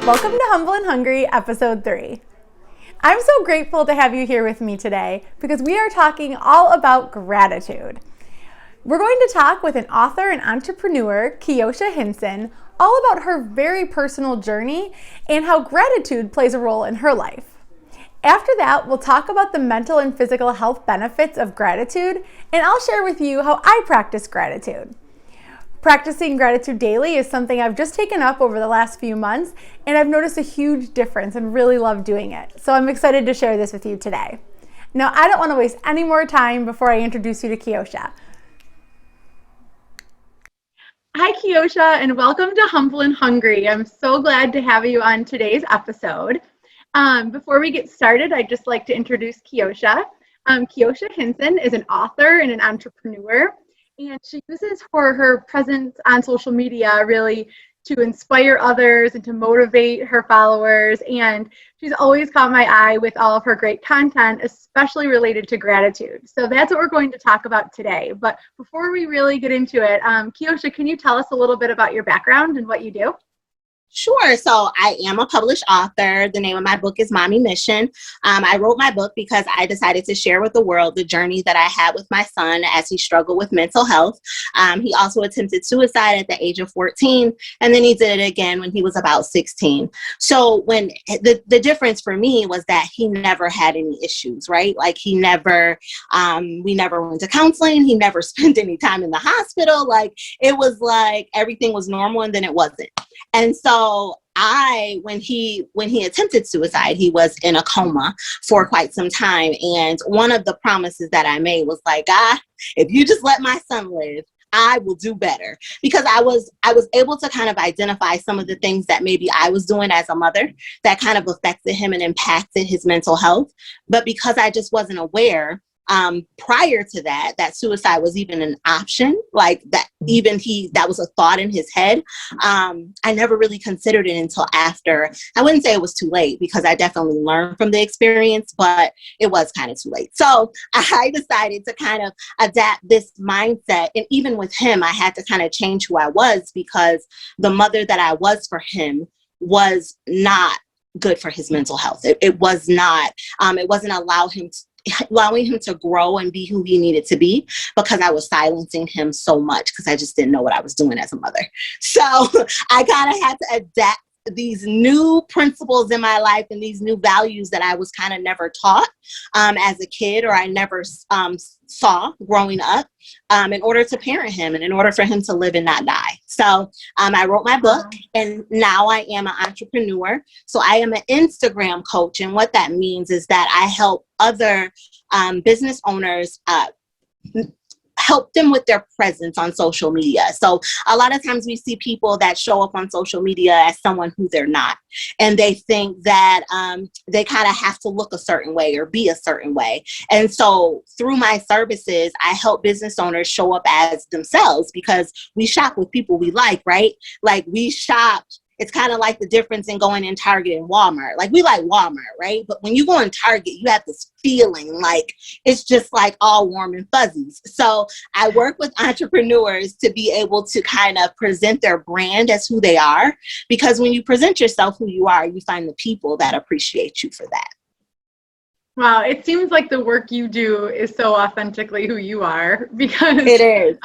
Welcome to Humble and Hungry, Episode 3. I'm so grateful to have you here with me today because we are talking all about gratitude. We're going to talk with an author and entrepreneur, Keosha Hinson, all about her very personal journey and how gratitude plays a role in her life. After that, we'll talk about the mental and physical health benefits of gratitude, and I'll share with you how I practice gratitude. Practicing gratitude daily is something I've just taken up over the last few months, and I've noticed a huge difference and really love doing it. So I'm excited to share this with you today. Now, I don't want to waste any more time before I introduce you to Keosha. Hi, Keosha, and welcome to Humble and Hungry. I'm so glad to have you on today's episode. Before we get started, I'd just like to introduce Keosha. Keosha Hinson is an author and an entrepreneur. And she uses for her presence on social media really to inspire others and to motivate her followers. And she's always caught my eye with all of her great content, especially related to gratitude. So that's what we're going to talk about today. But before we really get into it, Keosha, can you tell us a little bit about your background and what you do? Sure. So I am a published author. The name of my book is Mommy Mission. I wrote my book because I decided to share with the world the journey that I had with my son as he struggled with mental health. He also attempted suicide at the age of 14, and then he did it again when he was about 16. So when the difference for me was that he never had any issues, right? Like we never went to counseling. He never spent any time in the hospital. Like it was like everything was normal, and then it wasn't. And so when he attempted suicide, he was in a coma for quite some time. And one of the promises that I made was like, God, if you just let my son live, I will do better. Because I was able to kind of identify some of the things that maybe I was doing as a mother that kind of affected him and impacted his mental health. But because I just wasn't aware, prior to that suicide was even an option, like that was a thought in his head. I never really considered it until after. I wouldn't say it was too late because I definitely learned from the experience, but it was kind of too late. So I decided to kind of adapt this mindset. And even with him, I had to kind of change who I was because the mother that I was for him was not good for his mental health. It was not, it wasn't allowing him to grow and be who he needed to be because I was silencing him so much because I just didn't know what I was doing as a mother. So I kind of had to adapt these new principles in my life and these new values that I was kind of never taught as a kid, or I never saw growing up in order to parent him and in order for him to live and not die. So I wrote my book, and now I am an entrepreneur. So I am an Instagram coach. And what that means is that I help other business owners help them with their presence on social media. So a lot of times we see people that show up on social media as someone who they're not. And they think that they kind of have to look a certain way or be a certain way. And so through my services, I help business owners show up as themselves because we shop with people we like, right? Like we shop. It's kind of like the difference in going in Target and Walmart. Like we like Walmart, right? But when you go in Target, you have this feeling like it's just like all warm and fuzzies. So I work with entrepreneurs to be able to kind of present their brand as who they are. Because when you present yourself who you are, you find the people that appreciate you for that. Wow, it seems like the work you do is so authentically who you are because it is.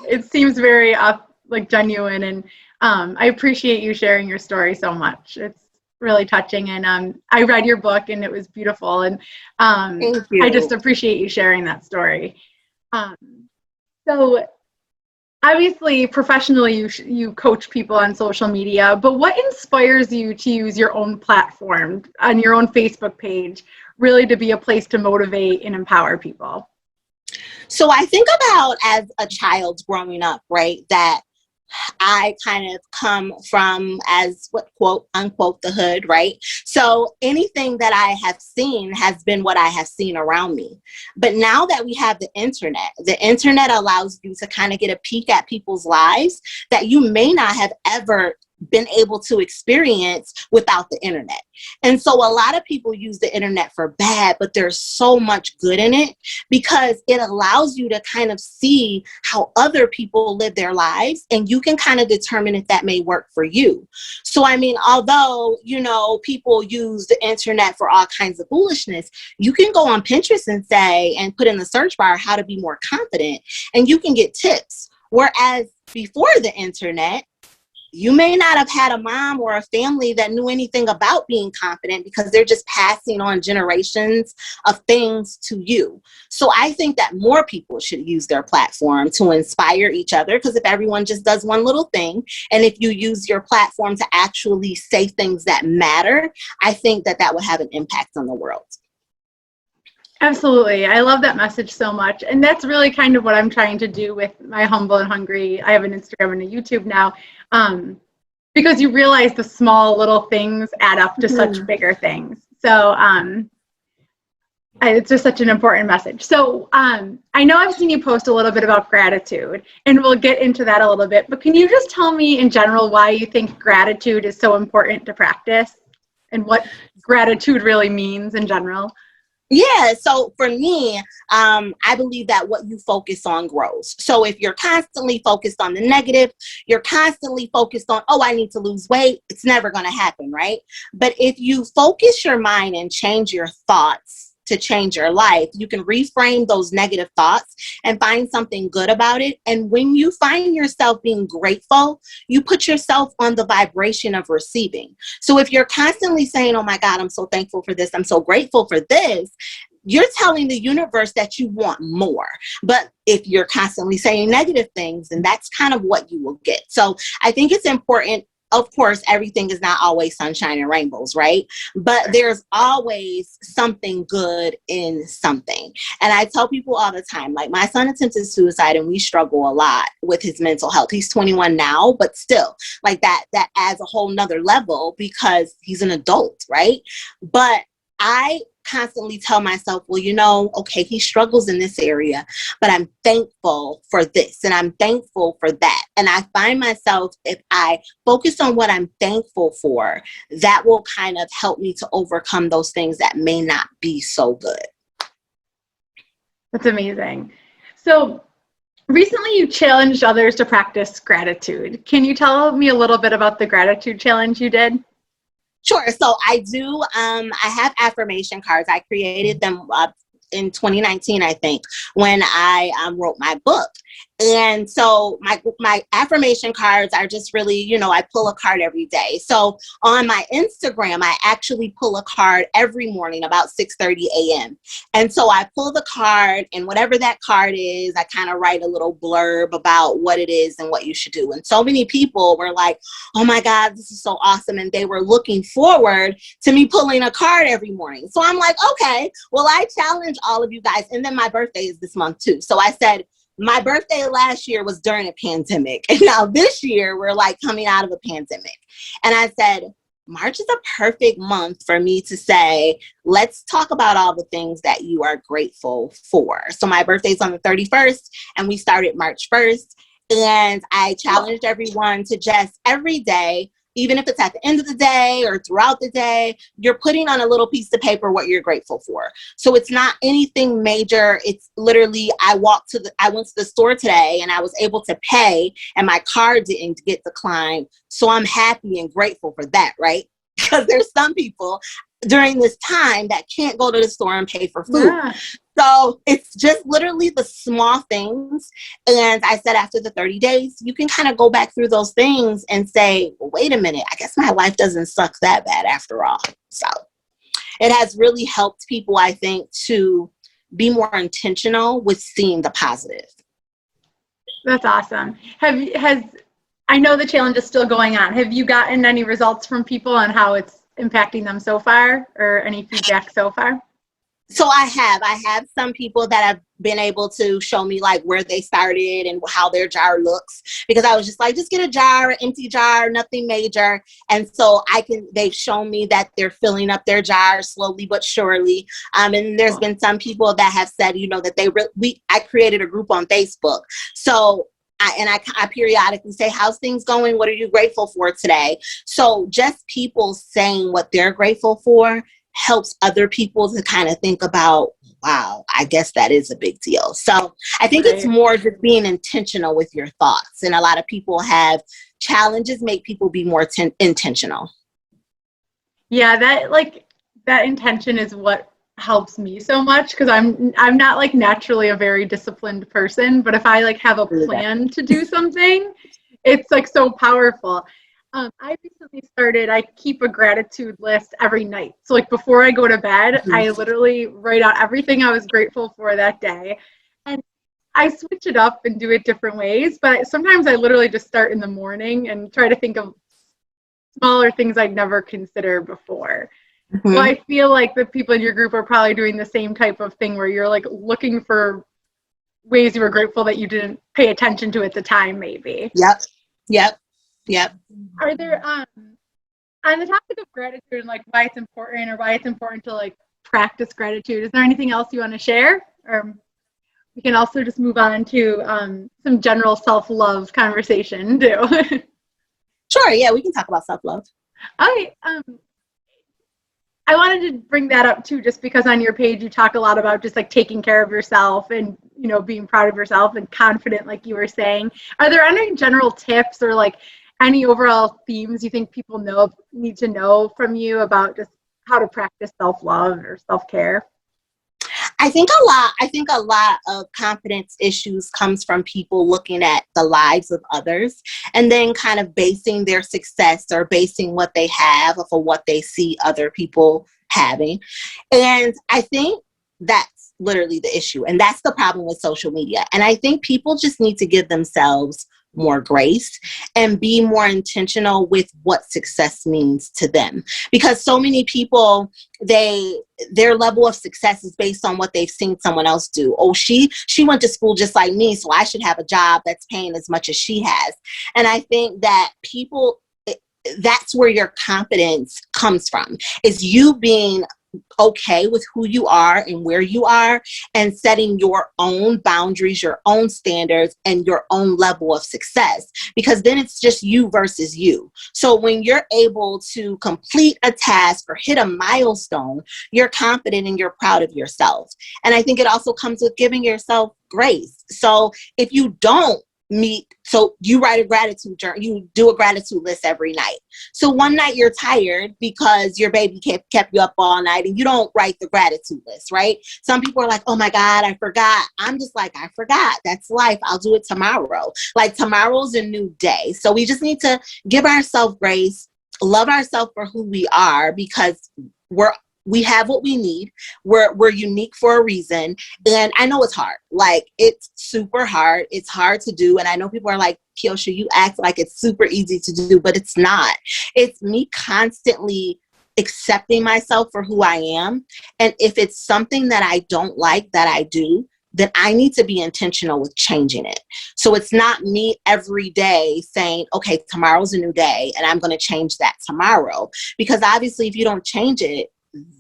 It seems very genuine, and I appreciate you sharing your story so much. It's really touching, and I read your book and it was beautiful, and Thank you. I just appreciate you sharing that story. So obviously professionally you coach people on social media, but what inspires you to use your own platform on your own Facebook page really to be a place to motivate and empower people? So I think about as a child growing up, right, that I kind of come from as what quote unquote the hood, right? So anything that I have seen has been what I have seen around me. But now that we have the internet allows you to kind of get a peek at people's lives that you may not have ever been able to experience without the internet. And so a lot of people use the internet for bad, but there's so much good in it because it allows you to kind of see how other people live their lives, and you can kind of determine if that may work for you. So, I mean, although, you know, people use the internet for all kinds of foolishness, you can go on Pinterest and say, and put in the search bar, how to be more confident, and you can get tips. Whereas before the internet, you may not have had a mom or a family that knew anything about being confident because they're just passing on generations of things to you. So I think that more people should use their platform to inspire each other, because if everyone just does one little thing, and if you use your platform to actually say things that matter, I think that that would have an impact on the world. Absolutely. I love that message so much. And that's really kind of what I'm trying to do with my Humble and Hungry. I have an Instagram and a YouTube now, because you realize the small little things add up to such bigger things. So it's just such an important message. So I know I've seen you post a little bit about gratitude, and we'll get into that a little bit. But can you just tell me in general why you think gratitude is so important to practice, and what gratitude really means in general? Yeah, so for me, I believe that what you focus on grows. So if you're constantly focused on the negative, you're constantly focused on, oh, I need to lose weight, it's never going to happen, right? But if you focus your mind and change your thoughts to change your life, you can reframe those negative thoughts and find something good about it. And when you find yourself being grateful, you put yourself on the vibration of receiving. So if you're constantly saying, oh my God, I'm so thankful for this, I'm so grateful for this, you're telling the universe that you want more. But if you're constantly saying negative things, then that's kind of what you will get. So I think it's important. Of course, everything is not always sunshine and rainbows, right? But there's always something good in something. And I tell people all the time, like, my son attempted suicide and we struggle a lot with his mental health. He's 21 now, but still, like, that adds a whole nother level because he's an adult, right? But I constantly tell myself, well, you know, okay, he struggles in this area, but I'm thankful for this and I'm thankful for that. And I find myself, if I focus on what I'm thankful for, that will kind of help me to overcome those things that may not be so good. That's amazing. So recently you challenged others to practice gratitude. Can you tell me a little bit about the gratitude challenge you did? Sure. So I do. I have affirmation cards. I created them in 2019, I think, when I wrote my book. And so my affirmation cards are just really, you know, I pull a card every day. So on my Instagram, I actually pull a card every morning about 6:30 a.m. And so I pull the card, and whatever that card is, I kind of write a little blurb about what it is and what you should do. And so many people were like, oh my God, this is so awesome. And they were looking forward to me pulling a card every morning. So I'm like, okay, well, I challenge all of you guys. And then my birthday is this month too. So I said, my birthday last year was during a pandemic. And now this year we're like coming out of a pandemic. And I said, March is a perfect month for me to say, let's talk about all the things that you are grateful for. So my birthday's on the 31st and we started March 1st. And I challenged everyone to just every day, even if it's at the end of the day or throughout the day, you're putting on a little piece of paper what you're grateful for. So it's not anything major. It's literally, I went to the store today and I was able to pay and my card didn't get declined. So I'm happy and grateful for that, right? Because there's some people during this time that can't go to the store and pay for food. Yeah. So it's just literally the small things. And I said, after the 30 days, you can kind of go back through those things and say, well, wait a minute, I guess my life doesn't suck that bad after all. So it has really helped people, I think, to be more intentional with seeing the positive. That's awesome. I know the challenge is still going on. Have you gotten any results from people on how it's impacting them so far, or any feedback so far? So I have some people that have been able to show me like where they started and how their jar looks, because I was just like, just get a jar, an empty jar, nothing major. And so they've shown me that they're filling up their jars slowly but surely. And there's been some people that have said, you know, that I created a group on Facebook. So I periodically say, how's things going? What are you grateful for today? So just people saying what they're grateful for helps other people to kind of think about, wow, I guess that is a big deal. So I think it's more just being intentional with your thoughts. And a lot of people have challenges make people be more intentional. Yeah, that intention is what helps me so much, because I'm not like naturally a very disciplined person, but if I like have a plan to do something, it's like so powerful. I recently started, I keep a gratitude list every night. So like before I go to bed, I literally write out everything I was grateful for that day. And I switch it up and do it different ways, but sometimes I literally just start in the morning and try to think of smaller things I'd never consider before. So I feel like the people in your group are probably doing the same type of thing where you're like looking for ways you were grateful that you didn't pay attention to at the time, maybe. Yep. Are there, on the topic of gratitude and like why it's important, or why it's important to like practice gratitude, is there anything else you want to share? Or we can also just move on to some general self-love conversation too. Sure, yeah, we can talk about self-love. All right. I wanted to bring that up too, just because on your page you talk a lot about just like taking care of yourself and, you know, being proud of yourself and confident, like you were saying. Are there any general tips or like any overall themes you think people need to know from you about just how to practice self-love or self-care? I think a lot of confidence issues comes from people looking at the lives of others and then kind of basing their success or basing what they have off of what they see other people having. And I think that's literally the issue. And that's the problem with social media. And I think people just need to give themselves more grace and be more intentional with what success means to them, because so many people, their level of success is based on what they've seen someone else do. Oh, she went to school just like me, so I should have a job that's paying as much as she has. And I think that that's where your confidence comes from, is you being okay with who you are and where you are, and setting your own boundaries, your own standards, and your own level of success, because then it's just you versus you. So when you're able to complete a task or hit a milestone, you're confident and you're proud of yourself. And I think it also comes with giving yourself grace. So if you don't so you write a gratitude journal, you do a gratitude list every night. So one night you're tired because your baby kept you up all night and you don't write the gratitude list, right? Some people are like, oh my God, I forgot. I'm just like, I forgot. That's life. I'll do it tomorrow. Like tomorrow's a new day. So we just need to give ourselves grace, love ourselves for who we are, because we have what we need. We're unique for a reason. And I know it's hard. Like, it's super hard. It's hard to do. And I know people are like, Keosha, you act like it's super easy to do, but it's not. It's me constantly accepting myself for who I am. And if it's something that I don't like that I do, then I need to be intentional with changing it. So it's not me every day saying, okay, tomorrow's a new day and I'm going to change that tomorrow. Because obviously if you don't change it,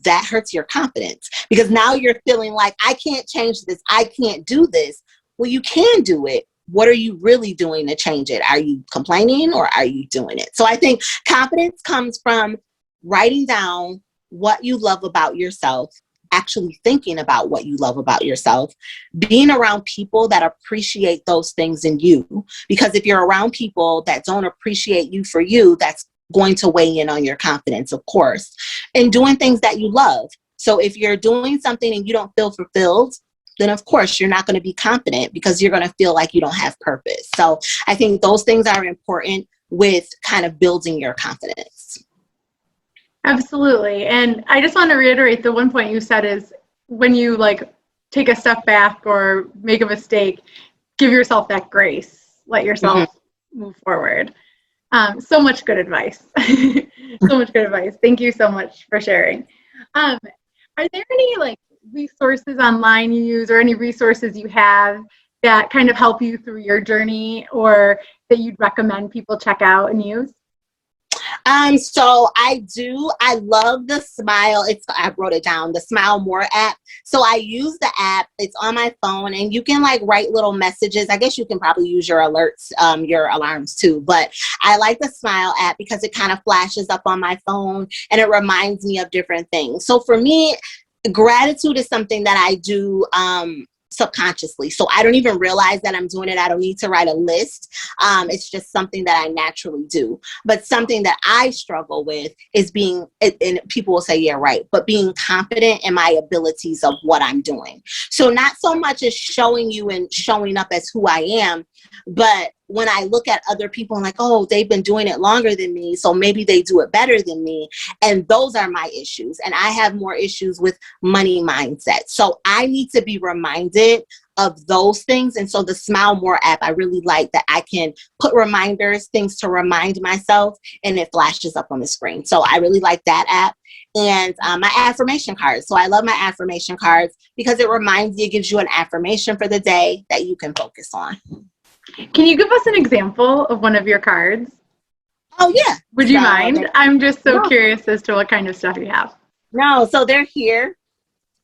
that hurts your confidence, because now you're feeling like, I can't change this. I can't do this. Well, you can do it. What are you really doing to change it? Are you complaining or are you doing it? So I think confidence comes from writing down what you love about yourself, actually thinking about what you love about yourself, being around people that appreciate those things in you. Because if you're around people that don't appreciate you for you, that's going to weigh in on your confidence, of course, and doing things that you love. So if you're doing something and you don't feel fulfilled, then of course you're not going to be confident, because you're going to feel like you don't have purpose. So I think those things are important with kind of building your confidence. Absolutely. And I just want to reiterate the one point you said is, when you like take a step back or make a mistake, give yourself that grace, let yourself move forward. So much good advice. So much good advice. Thank you so much for sharing. Are there any like resources online you use, or any resources you have that kind of help you through your journey, or that you'd recommend people check out and use? So I love the Smile. I wrote it down, the Smile More app. So I use the app. It's on my phone and you can like write little messages. I guess you can probably use your alerts, your alarms too, but I like the Smile app because it kind of flashes up on my phone and it reminds me of different things. So for me, gratitude is something that I do, subconsciously. So I don't even realize that I'm doing it. I don't need to write a list. It's just something that I naturally do. But something that I struggle with is being, and people will say, yeah, right, but being confident in my abilities of what I'm doing. So not so much as showing you and showing up as who I am, but when I look at other people and like, oh, they've been doing it longer than me, so maybe they do it better than me. And those are my issues. And I have more issues with money mindset. So I need to be reminded of those things. And so the Smile More app, I really like that I can put reminders, things to remind myself, and it flashes up on the screen. So I really like that app. And my affirmation cards. So I love my affirmation cards because it reminds you, it gives you an affirmation for the day that you can focus on. Can you give us an example of one of your cards? Oh, yeah. Would you mind? I'm just so curious as to what kind of stuff you have. No, so they're here.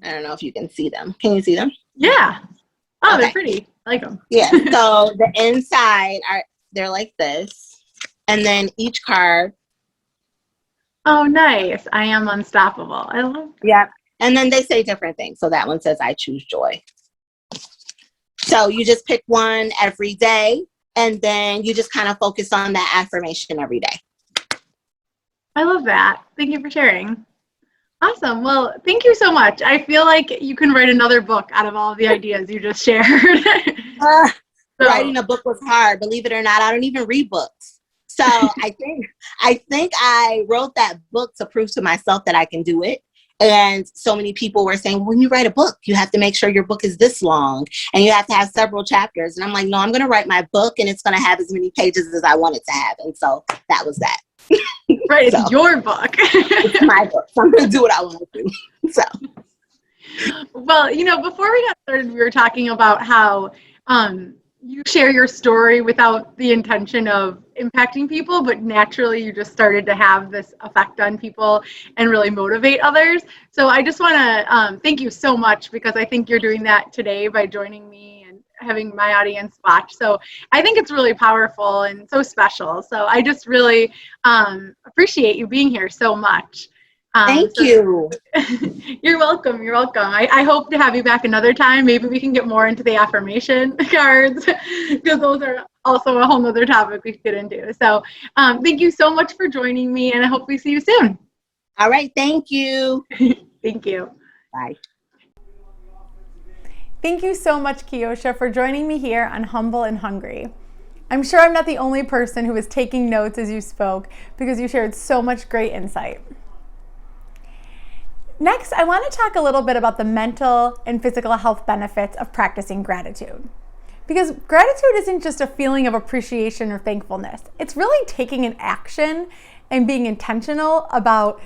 I don't know if you can see them. Can you see them? Yeah. Oh, okay. They're pretty. I like them. Yeah. So the inside they're like this. And then each card. Oh, nice. I am unstoppable. I love that. Yeah. And then they say different things. So that one says, I choose joy. So you just pick one every day, and then you just kind of focus on that affirmation every day. I love that. Thank you for sharing. Awesome. Well, thank you so much. I feel like you can write another book out of all the ideas you just shared. Writing a book was hard. Believe it or not, I don't even read books. So I think I wrote that book to prove to myself that I can do it. And so many people were saying, when you write a book, you have to make sure your book is this long and you have to have several chapters. And I'm like, no, I'm going to write my book and it's going to have as many pages as I want it to have. And so that was that. Right. It's your book. It's my book. So I'm going to do what I want to do. So. Well, before we got started, we were talking about how you share your story without the intention of impacting people, but naturally you just started to have this effect on people and really motivate others. So I just want to thank you so much, because I think you're doing that today by joining me and having my audience watch. So I think it's really powerful and so special. So I just really appreciate you being here so much. Thank you. You're welcome. You're welcome. I hope to have you back another time. Maybe we can get more into the affirmation cards, because those are also a whole nother topic we could get into. So thank you so much for joining me, and I hope we see you soon. All right. Thank you. Thank you. Bye. Thank you so much, Keosha, for joining me here on Humble and Hungry. I'm sure I'm not the only person who was taking notes as you spoke, because you shared so much great insight. Next, I want to talk a little bit about the mental and physical health benefits of practicing gratitude. Because gratitude isn't just a feeling of appreciation or thankfulness. It's really taking an action and being intentional about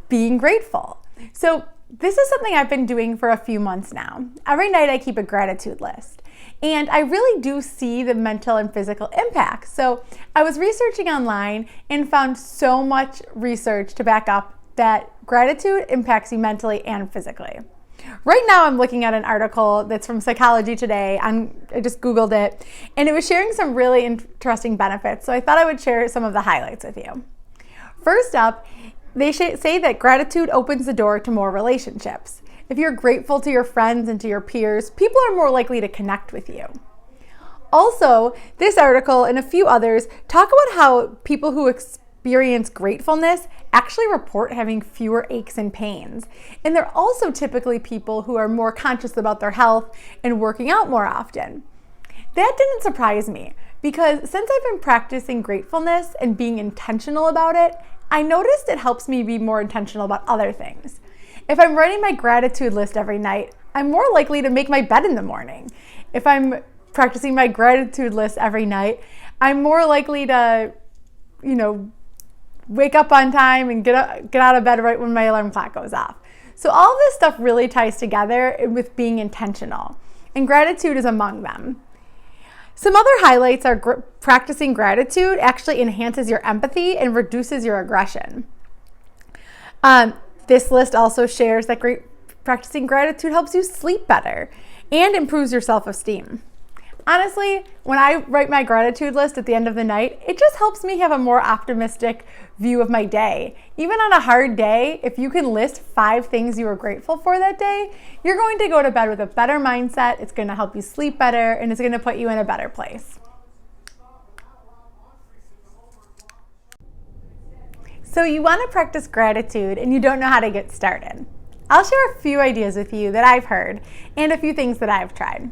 being grateful. So this is something I've been doing for a few months now. Every night I keep a gratitude list. And I really do see the mental and physical impacts. So I was researching online and found so much research to back up that gratitude impacts you mentally and physically. Right now I'm looking at an article that's from Psychology Today. I just Googled it, and it was sharing some really interesting benefits. So I thought I would share some of the highlights with you. First up, they say that gratitude opens the door to more relationships. If you're grateful to your friends and to your peers, people are more likely to connect with you. Also, this article and a few others talk about how people who experience gratefulness actually report having fewer aches and pains. And they're also typically people who are more conscious about their health and working out more often. That didn't surprise me, because since I've been practicing gratefulness and being intentional about it, I noticed it helps me be more intentional about other things. If I'm writing my gratitude list every night, I'm more likely to make my bed in the morning. If I'm practicing my gratitude list every night, I'm more likely to, wake up on time and get out of bed right when my alarm clock goes off. So all this stuff really ties together with being intentional, and gratitude is among them. Some other highlights are practicing gratitude actually enhances your empathy and reduces your aggression. This list also shares that practicing gratitude helps you sleep better and improves your self-esteem. Honestly, when I write my gratitude list at the end of the night, it just helps me have a more optimistic view of my day. Even on a hard day, if you can list 5 things you are grateful for that day, you're going to go to bed with a better mindset, it's going to help you sleep better, and it's going to put you in a better place. So you want to practice gratitude and you don't know how to get started. I'll share a few ideas with you that I've heard and a few things that I've tried.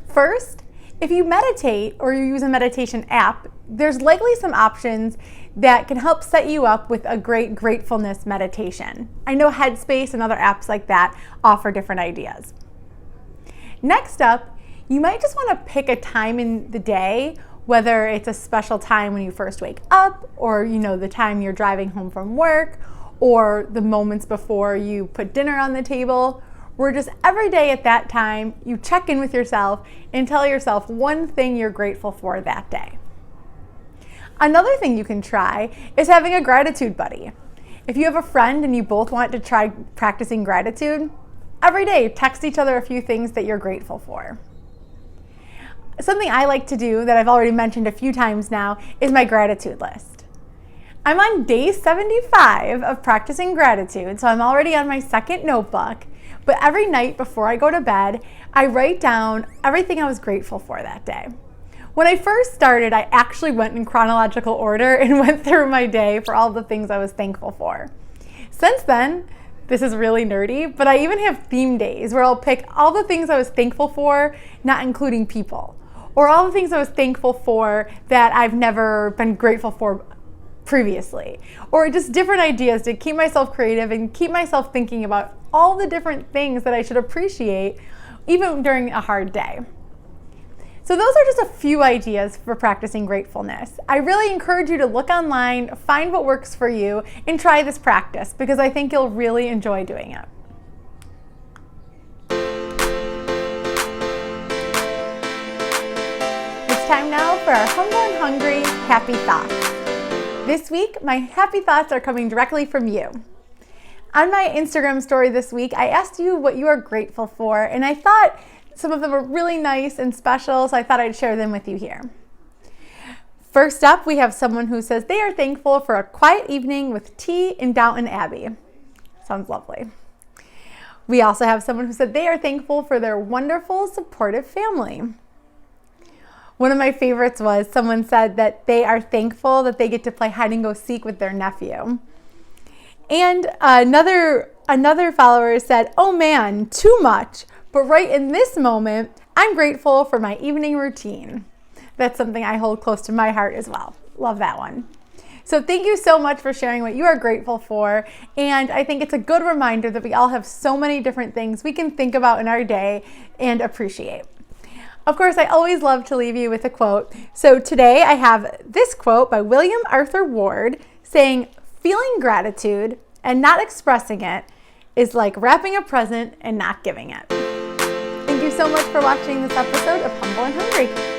First, if you meditate or you use a meditation app, there's likely some options that can help set you up with a great gratefulness meditation. I know Headspace and other apps like that offer different ideas. Next up, you might just want to pick a time in the day, whether it's a special time when you first wake up, or the time you're driving home from work, or the moments before you put dinner on the table, where just every day at that time, you check in with yourself and tell yourself one thing you're grateful for that day. Another thing you can try is having a gratitude buddy. If you have a friend and you both want to try practicing gratitude, every day text each other a few things that you're grateful for. Something I like to do that I've already mentioned a few times now is my gratitude list. I'm on day 75 of practicing gratitude, so I'm already on my second notebook. But every night before I go to bed, I write down everything I was grateful for that day. When I first started, I actually went in chronological order and went through my day for all the things I was thankful for. Since then, this is really nerdy, but I even have theme days where I'll pick all the things I was thankful for, not including people, or all the things I was thankful for that I've never been grateful for previously, or just different ideas to keep myself creative and keep myself thinking about all the different things that I should appreciate even during a hard day. So those are just a few ideas for practicing gratefulness. I really encourage you to look online, find what works for you, and try this practice because I think you'll really enjoy doing it. It's time now for our Humble and Hungry Happy Thoughts. This week, my happy thoughts are coming directly from you. On my Instagram story this week, I asked you what you are grateful for, and I thought some of them were really nice and special, so I thought I'd share them with you here. First up, we have someone who says they are thankful for a quiet evening with tea in Downton Abbey. Sounds lovely. We also have someone who said they are thankful for their wonderful, supportive family. One of my favorites was someone said that they are thankful that they get to play hide and go seek with their nephew. And another follower said, "Oh man, too much, but right in this moment, I'm grateful for my evening routine." That's something I hold close to my heart as well. Love that one. So thank you so much for sharing what you are grateful for. And I think it's a good reminder that we all have so many different things we can think about in our day and appreciate. Of course, I always love to leave you with a quote. So today I have this quote by William Arthur Ward saying, "Feeling gratitude and not expressing it is like wrapping a present and not giving it." Thank you so much for watching this episode of Humble and Hungry.